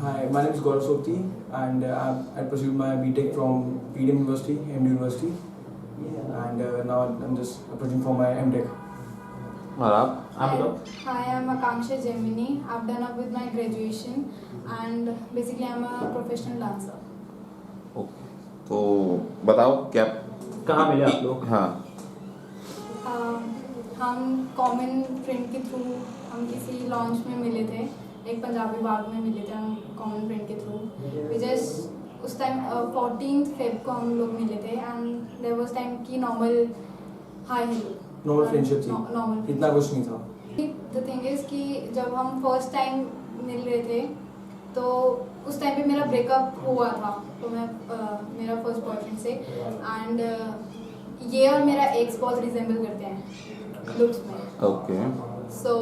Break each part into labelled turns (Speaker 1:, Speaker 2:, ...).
Speaker 1: Hi, my name is Gaurav Sopti and I pursued my BTech from PDM University, MD University, and now I'm just approaching for my MTech.
Speaker 2: और आप बताओ.
Speaker 3: Hi, I'm Akanksha Gemini. I've done up with my graduation and basically I'm a professional dancer.
Speaker 2: Okay, तो बताओ क्या
Speaker 4: कहाँ मिले आप लोग?
Speaker 2: हाँ,
Speaker 3: हम कॉमन फ्रेंड के थ्रू हम किसी लॉन्च में मिले थे, एक पंजाबी बाग में मिले थे हम कॉमन फ्रेंड के थ्रू. वी जस्ट उस टाइम 14th Feb को हम लोग मिले थे एंड देयर वाज टाइम की normal hi hello
Speaker 1: normal friendship थी,
Speaker 3: नॉर्मल
Speaker 1: इतना कुछ नहीं था.
Speaker 3: द थिंग इज कि जब हम फर्स्ट टाइम मिल रहे थे तो उस टाइम पे मेरा ब्रेकअप हुआ था, तो मैं मेरा फर्स्ट बॉयफ्रेंड से, एंड ये और मेरा एक्स बहुत रिजेंबल करते हैं लुक्स में.
Speaker 2: ओके,
Speaker 3: सो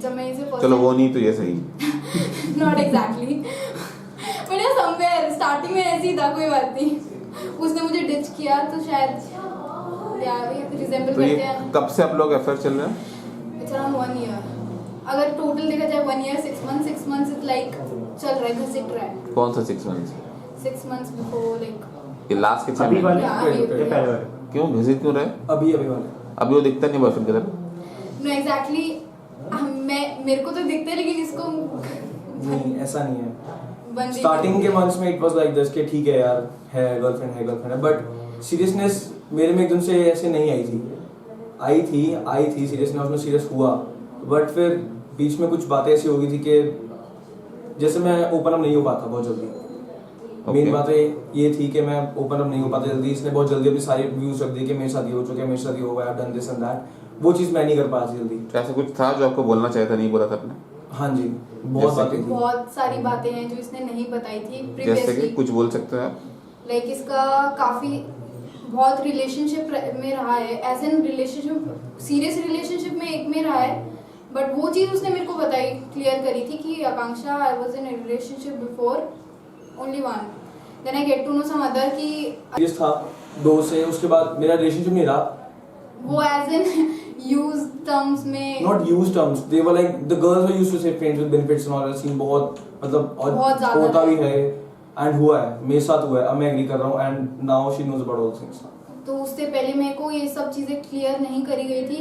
Speaker 3: जब मैं इसे
Speaker 2: चलो वो नहीं तो ये सही.
Speaker 3: नॉट एग्जैक्टली बट या समवेयर स्टार्टिंग में ऐसे ही था, कोई बात नहीं. उसने मुझे डिच किया तो शायद यार रिजेंबल
Speaker 2: तो ये
Speaker 3: करते हैं.
Speaker 2: कब से आप लोग अफेयर चल रहे हैं?
Speaker 3: It's around 1 year. अगर टोटल देखा जाए 1 year 6 month 6 months is like चल रहा है, घसीट रहा है.
Speaker 2: कौन सा 6 मंथ्स?
Speaker 3: 6 months बिफोर लाइक
Speaker 2: ये लास्ट के 6
Speaker 4: अभी
Speaker 2: महीने?
Speaker 4: वाले
Speaker 3: Yeah,
Speaker 4: या
Speaker 3: अभी-
Speaker 4: पहले वाले?
Speaker 2: क्यों घसीट क्यों रहे?
Speaker 1: अभी वाले.
Speaker 2: अभी वो दिखता नहीं बॉयफ्रेंड की तरह.
Speaker 3: नो एग्जैक्टली मैं मेरे को तो दिखता है लेकिन इसको
Speaker 1: नहीं, ऐसा नहीं है.
Speaker 3: बंदी
Speaker 1: स्टार्टिंग के मंथ्स में इट वाज लाइक दिस कि ठीक है यार, है गर्लफ्रेंड है, बट सीरियसनेस मेरे में एकदम से ऐसे नहीं आई थी सीरियसनेस उसमें सीरियस हुआ, बट फिर बीच में कुछ बातें ऐसी हो गई थी कि जैसे मैं ओपन अप नहीं हो पाता बहुत जल्दी. मेन बात ये थी कि मैं ओपन अप नहीं हो पाता जल्दी. इसने बहुत जल्दी अपनी सारी व्यूज रख दी कि मेरे साथ ये हो चुका है, मेरे साथ ये हो गया, I have done this and that. वो चीज़ मैं नहीं कर पाती जल्दी.
Speaker 2: तो ऐसा कुछ था जो आपको बोलना चाहिए था, नहीं बोला था आपने?
Speaker 1: हाँ जी, बहुत
Speaker 2: जैसे
Speaker 1: बातें थी.
Speaker 3: बहुत सारी बातें हैं जो इसने नहीं बताई थी
Speaker 2: जैसे कि
Speaker 3: प्रीवियसली.
Speaker 2: कुछ बोल सकते हो आप?
Speaker 3: लाइक इसका काफी बहुत रिलेशनशिप में रहा है, as an relationship serious relationship में एक में रहा है, बट वो चीज़ उसने मेरे को बताई, क्लियर करी थी कि Akanksha I was in a relationship before only one, then I get to know some other कि
Speaker 1: सीरियस था 2 से, उसके बाद मेरा रिलेशनशिप नहीं रहा.
Speaker 3: वो एज एन यूज टर्म्स में
Speaker 1: Not used terms. They were like the girls were used to say friends with benefits and all that scene बहुत मतलब और
Speaker 3: बहुत ज़्यादा
Speaker 1: होता भी
Speaker 3: है.
Speaker 1: है and हुआ है, मेरे साथ हुआ है. अब मैं एग्री कर रहा हूँ and now she knows about all things.
Speaker 3: तो उससे पहले मेरे को ये सब चीज़ें क्लियर नहीं करी गई थी.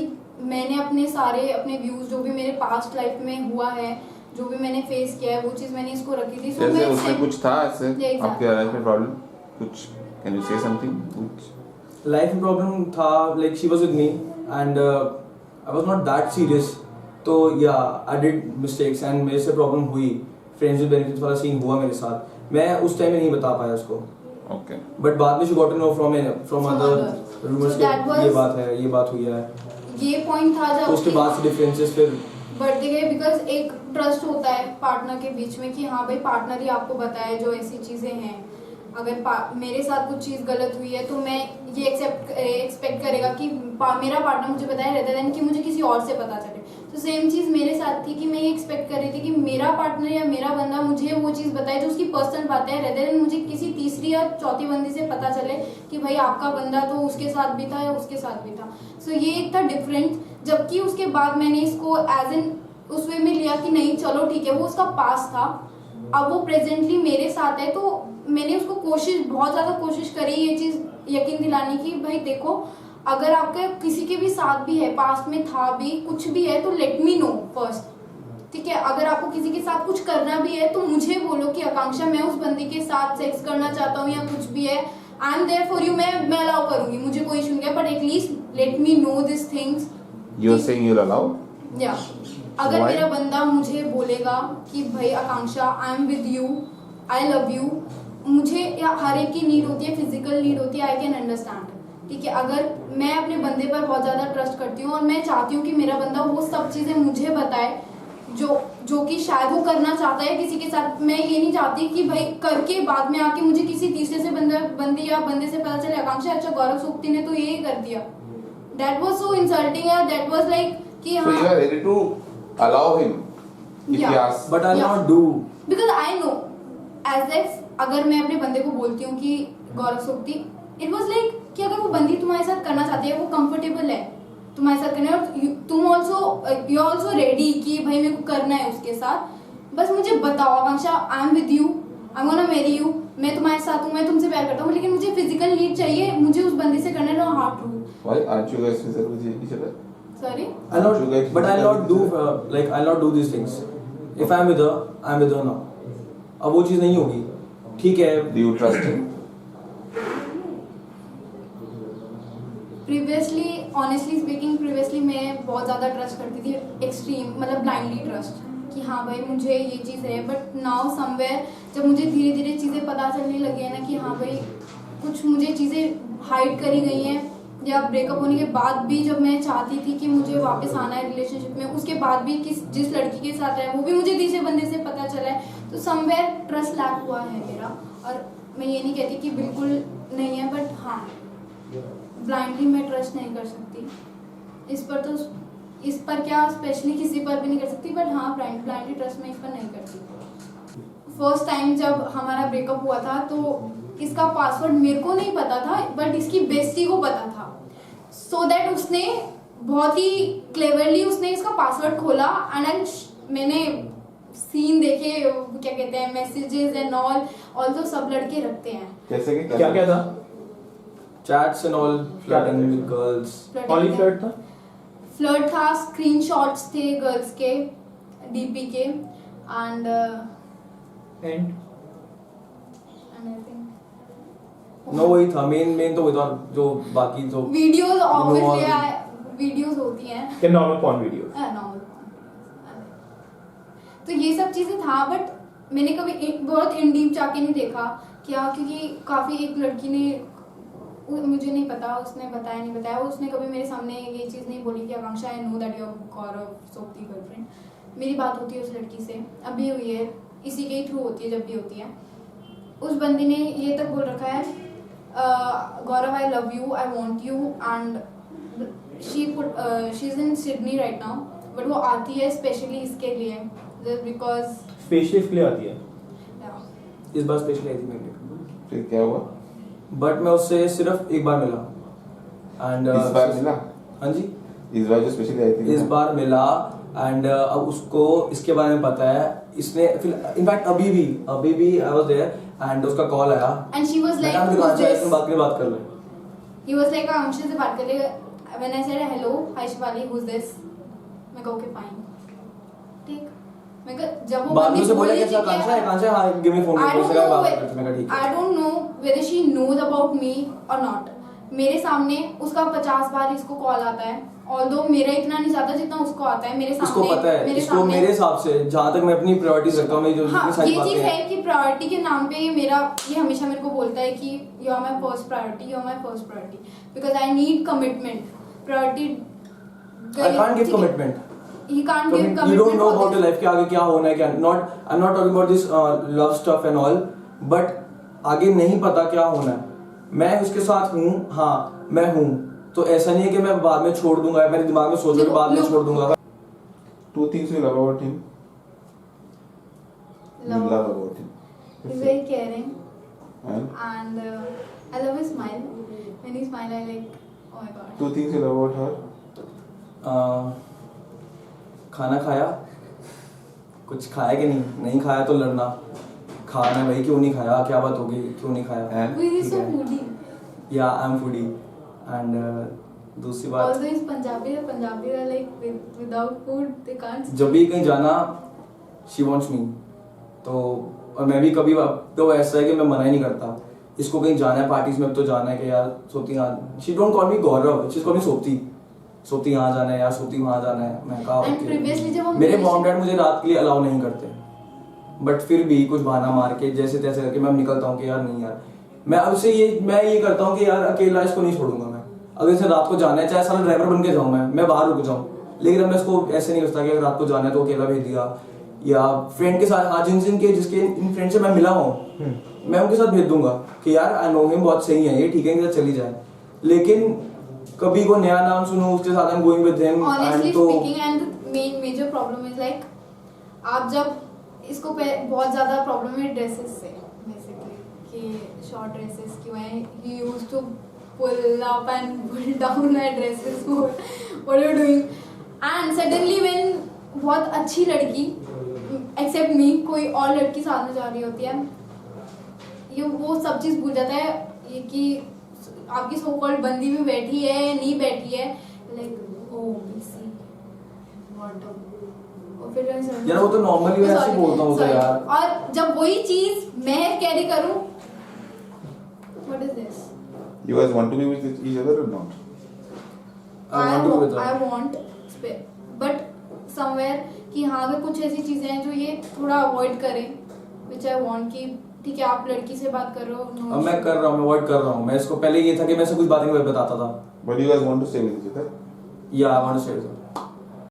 Speaker 3: मैंने अपने व्यूज जो भी मेरे पास्ट लाइफ में हुआ है, जो भी मैंने फेस किया है, वो चीज़ मैंने इसको रखी थी.
Speaker 2: जैसे उसमें कुछ था ऐसे
Speaker 3: Yeah, exactly.
Speaker 2: आपके लाइफ में प्रॉब्लम कुछ? कैन यू से समथिंग? कुछ
Speaker 1: Life में problem था, like she was with me and I was not that serious. तो yeah, I did mistakes and मेरे से problem हुई. Friends with benefits वाला scene हुआ मेरे साथ. मैं उस टाइम में नहीं बता पाया उसको.
Speaker 2: ओके.
Speaker 1: But बाद में she got to know from
Speaker 3: From
Speaker 1: other
Speaker 3: other.
Speaker 1: rumors
Speaker 3: So
Speaker 1: कि
Speaker 3: that was-
Speaker 1: ये बात है, ये बात हुई है.
Speaker 3: ये पॉइंट था
Speaker 1: तो
Speaker 3: जब
Speaker 1: उसके बाद से differences फिर
Speaker 3: बढ़ते गए, बिकॉज एक ट्रस्ट होता है पार्टनर के बीच में कि हाँ भाई पार्टनर ही आपको बताए जो ऐसी चीज़ें हैं. अगर मेरे साथ कुछ चीज़ गलत हुई है तो मैं ये एक्सपेक्ट करेगा कि मेरा पार्टनर मुझे बताए रहता देन कि मुझे किसी और से पता चले. तो सेम चीज़ मेरे साथ थी कि मैं ये एक्सपेक्ट कर रही थी कि मेरा पार्टनर या मेरा बंदा मुझे वो चीज़ बताए जो उसकी पर्सनल बातें हैं, रहते देन मुझे किसी तीसरी या चौथी बंदी से पता चले कि भाई आपका बंदा तो उसके साथ भी था या उसके साथ भी था. सो ये एक था डिफरेंट. जबकि उसके बाद मैंने इसको एज एन उस वे में लिया कि नहीं चलो ठीक है, वो उसका पास था, अब वो प्रेजेंटली मेरे साथ है. तो मैंने उसको बहुत ज़्यादा कोशिश करी ये चीज़ यकीन दिलाने की, भाई देखो अगर आपके किसी के भी साथ भी है, पास्ट में था भी, कुछ भी है तो लेट मी नो फर्स्ट. ठीक है, अगर आपको किसी के साथ कुछ करना भी है तो मुझे बोलो कि आकांक्षा मैं उस बंदी के साथ सेक्स करना चाहता हूँ या कुछ भी है, I am there for you. मैं अलाउ करूँगी, मुझे कोई इशू नहीं है, but at least let me know this things.
Speaker 2: You are saying you will allow?
Speaker 3: या अगर
Speaker 2: Why?
Speaker 3: मेरा बंदा मुझे बोलेगा कि भाई Akanksha I am with you, I love you, मुझे या हर एक की नीड होती है, फिजिकल नीड होती है, आई कैन अंडरस्टैंड. ठीक है, अगर मैं अपने बंदे पर बहुत ज़्यादा ट्रस्ट करती हूँ और मैं चाहती हूँ कि मेरा बंदा वो सब चीज़ें मुझे बताए जो कि शायद वो करना चाहता है किसी के साथ. मैं ये नहीं चाहती कि भाई करके बाद में आके मुझे किसी तीसरे से बंदी या बंदे से पता चले आकांक्षा अच्छा गौरव सोप्ती ने तो ये कर दिया. दैट वाज सो इंसल्टिंग या दैट वाज लाइक कि
Speaker 2: So you are ready to allow him if he
Speaker 3: Yeah.
Speaker 2: asks?
Speaker 1: but I'll
Speaker 3: Yeah.
Speaker 1: not do.
Speaker 3: Because I know as if अगर मैं अपने बंदे को बोलती हूँ कि Gaurav Sopti, it was like कि अगर वो बंदी तुम्हारे साथ करना चाहती है, वो कंफर्टेबल है तुम्हारे साथ करने, और तुम ऑल्सो यू ऑल्सो रेडी कि भाई मेरे को करना है उसके साथ, बस मुझे बताओ Akanksha, I am with you, I am gonna marry you, मैं तुम्हारे साथ हूँ, मैं तुमसे प्यार करता हूँ, लेकिन मुझे फिजिकल नीड चाहिए, मुझे उस बंदे से करना है heart true.
Speaker 2: Why aren't you guys physical with each other?
Speaker 3: Sorry,
Speaker 1: I'll not, but I'll not do I'll not do these things. If I'm with her, I'm with her now. अब वो चीज़ नहीं होगी, ठीक है.
Speaker 2: Do you trust him?
Speaker 3: Previously honestly speaking, previously मैं बहुत ज़्यादा trust करती थी, एक्सट्रीम मतलब ब्लाइंडली ट्रस्ट कि हाँ भाई मुझे ये चीज़ है. बट नाउ समवेयर जब मुझे धीरे धीरे चीज़ें पता चलने लगी है ना कि हाँ भाई कुछ मुझे चीज़ें हाइड करी गई हैं, या ब्रेकअप होने के बाद भी जब मैं चाहती थी कि मुझे वापस आना है रिलेशनशिप में, उसके बाद भी जिस लड़की के साथ है वो भी मुझे तीसरे बंदे से पता चला है, तो समवेयर ट्रस्ट लैक हुआ है मेरा. और मैं ये नहीं कहती कि बिल्कुल नहीं है, बट हाँ ब्लाइंडली मैं ट्रस्ट नहीं कर सकती इस पर क्या स्पेशली किसी पर भी नहीं कर सकती, बट हाँ ब्लाइंडली ट्रस्ट मैं इस पर नहीं करती. फर्स्ट टाइम जब हमारा ब्रेकअप हुआ था तो इसका पासवर्ड मेरे को नहीं पता था, बट इसकी बेस्टी को पता था. सो दैट उसने बहुत ही क्लेवरली उसने इसका पासवर्ड खोला एंड मैंने सीन देखे, क्या कहते हैं, मैसेजेस एंड ऑल तो सब लड़के रखते हैं.
Speaker 2: कैसे के
Speaker 4: क्या क्या था?
Speaker 1: Chats and all, flirting with girls.
Speaker 4: Only flirt था?
Speaker 3: फ्लर्ट था, स्क्रीनशॉट्स थे गर्ल्स के डीपी के and
Speaker 4: And
Speaker 3: I think
Speaker 1: No, वही था मेन तो वही था, जो बाकी तो
Speaker 3: वीडियोस
Speaker 1: all
Speaker 3: ऑब्वियसली वीडियोस होती हैं
Speaker 4: क्या normal porn videos?
Speaker 3: नॉर्मल. तो ये सब चीजें था, बट मैंने कभी बहुत इन डीप जाके नहीं देखा क्या, क्योंकि काफी एक लड़की ने मुझे नहीं पता, उसने बताया, उसने कभी मेरे सामने ये चीज़ नहीं बोली कि Akanksha I know that you are Gaurav सोपती गर्लफ्रेंड. मेरी बात होती है उस लड़की से, अभी हुई है, इसी के ही थ्रू होती है जब भी होती है. उस बंदी ने ये तक बोल रखा है Gaurav I love you, I want you, and she is in Sydney right now, but वो आती है स्पेशली इसके लिए जस्ट बिकॉज
Speaker 4: Spaceship के लिए आती है.
Speaker 1: इस बार स्पेशली आई थी मेरे लिए.
Speaker 2: फिर क्या हुआ?
Speaker 1: बट मैं उससे सिर्फ एक बार मिला एंड
Speaker 2: इस बार मिला?
Speaker 1: हाँ जी,
Speaker 2: इस बार जो स्पेशली आई थी
Speaker 1: इस बार मिला एंड अब उसको इसके बारे में पता है. इसने इनफैक्ट अभी भी आई वाज देयर एंड उसका कॉल आया
Speaker 3: एंड शी वाज लाइक
Speaker 1: बात कर ले.
Speaker 3: ही वाज लाइक आकांक्षा से बात कर ले. When I said hello hi Shivali who is this, मैं कहा ओके फाइन, ठीक. मैं कहा जब वो
Speaker 1: बाद में से बोला
Speaker 3: बोली
Speaker 1: कैसा आकांक्षा हां गिव मी फोन
Speaker 3: I
Speaker 1: कर
Speaker 3: don't
Speaker 1: उससे
Speaker 3: know
Speaker 1: बात
Speaker 3: whe-
Speaker 1: करते. मैं कहा ठीक
Speaker 3: I
Speaker 1: है.
Speaker 3: don't know whether she knows about me or not. मेरे सामने उसका 50 बार इसको कॉल आता है, ऑल्दो मेरा इतना नहीं जाता जितना उसको आता है. मेरे
Speaker 1: इसको
Speaker 3: सामने
Speaker 1: पता है, इसको मेरे हिसाब से जहाँ तक मैं अपनी प्रायोरिटीज रखता हूँ, मेरी जो
Speaker 3: हाँ
Speaker 1: जितनी सारी
Speaker 3: ये चीज
Speaker 1: बातें
Speaker 3: है
Speaker 1: हैं
Speaker 3: कि प्रायोरिटी के नाम पे ये हमेशा मेरे को बोलता है कि you are my first priority, you are my first priority, because I need commitment. Priority
Speaker 1: I can't give commitment.
Speaker 3: He can't give commitment.
Speaker 1: You don't know
Speaker 3: for
Speaker 1: about
Speaker 3: this.
Speaker 1: your life कि आगे क्या होना है क्या not. I'm not talking about this love stuff and all, but आगे नहीं पता क्या होना है. मैं उसके साथ हूँ, हाँ मैं हूँ, तो ऐसा नहीं है कि मैं बाद में छोड़ दूंगा, मेरे दिमाग में सोच के बाद में छोड़ दूंगा.
Speaker 2: 2 things you love about him. You love about him.
Speaker 3: He's very caring
Speaker 2: And
Speaker 3: and I love his smile. When he smile, I like, oh my god.
Speaker 2: 2 things you love about her.
Speaker 1: खाना खाया, कुछ खाया कि नहीं खाया तो लड़ना. खाना भाई क्यों नहीं खाया, क्या बात होगी क्यों नहीं खाया.
Speaker 2: And
Speaker 3: He is
Speaker 1: ठीक
Speaker 3: so
Speaker 1: है.
Speaker 3: foodie.
Speaker 1: या आई एम फूडी. एंड दूसरी बात,
Speaker 3: Although he's Punjabi are like without food they can't.
Speaker 1: जब भी कहीं जाना शी वॉन्ट्स मी, तो और मैं भी कभी तो ऐसा है कि मैं मना ही नहीं करता. इसको कहीं जाना है पार्टीज में तो जाना है कि यार सोती यहाँ, she don't call me Gaurav, she call मी सोती यहाँ जाना है यार, सोती वहाँ जाना है. मैं कहा
Speaker 3: And
Speaker 1: okay.
Speaker 3: previously जब हम
Speaker 1: मेरे
Speaker 3: relation-
Speaker 1: मॉम डैड मुझे रात के लिए अलाउ नहीं करते, बट फिर भी कुछ बहाना मार के जैसे तैसे करके मैं निकलता हूँ कि यार नहीं यार, मैं अब से मैं ये करता हूँ कि यार अकेला इसको नहीं छोड़ूंगा मैं. अगर इसे रात को जाना है, चाहे सारा ड्राइवर बन के जाऊँ, मैं बाहर रुक जाऊँ, लेकिन अब मैं इसको ऐसे नहीं करता कि अगर रात को जाना है तो अकेला भेज दिया, या फ्रेंड के साथ हाँ जिसके इन फ्रेंड से मैं मिला हूँ मैं उनके साथ भेज दूंगा कि यार आई नो हिम, बहुत सही है ये, ठीक है इनके साथ चली जाए. लेकिन कभी को नया नाम सुनो उसके साथ I am going with him.
Speaker 3: Honestly
Speaker 1: तो
Speaker 3: speaking, and the major problem is like आप जब इसको बहुत ज्यादा प्रॉब्लम है ड्रेसेस से बेसिकली, कि शॉर्ट ड्रेसेस की वजह ही used to pull up and pull down my dresses. What are you doing? And suddenly when बहुत अच्छी लड़की एक्सेप्ट मी कोई और लड़की साथ में जा रही होती है, ये वो सब चीज भूल जाता है ये कि आपकी सो कॉल्ड बंदी भी बैठी है या नहीं बैठी है, लाइक ओ बीसी व्हाट और फिर
Speaker 1: यार वो तो normally मैं ऐसे बोलता हूँ तो
Speaker 3: Sorry.
Speaker 1: यार।
Speaker 3: और जब वही चीज मैं कैरी करूं, what is this?
Speaker 2: You guys want to be with each other or not?
Speaker 1: I want to be with her.
Speaker 3: I want, but somewhere कि हाँ अगर कुछ ऐसी चीजें हैं जो ये थोड़ा अवॉइड करें, which I want कि ठीक है आप लड़की से बात कर रहे हो, no
Speaker 1: अब मैं कर रहा हूँ, मैं अवॉइड कर रहा हूँ। मैं इसको पहले ये था कि मैं ऐसे कुछ बातें बताता था।
Speaker 2: But you guys want to stay with each other?
Speaker 1: या I want to stay with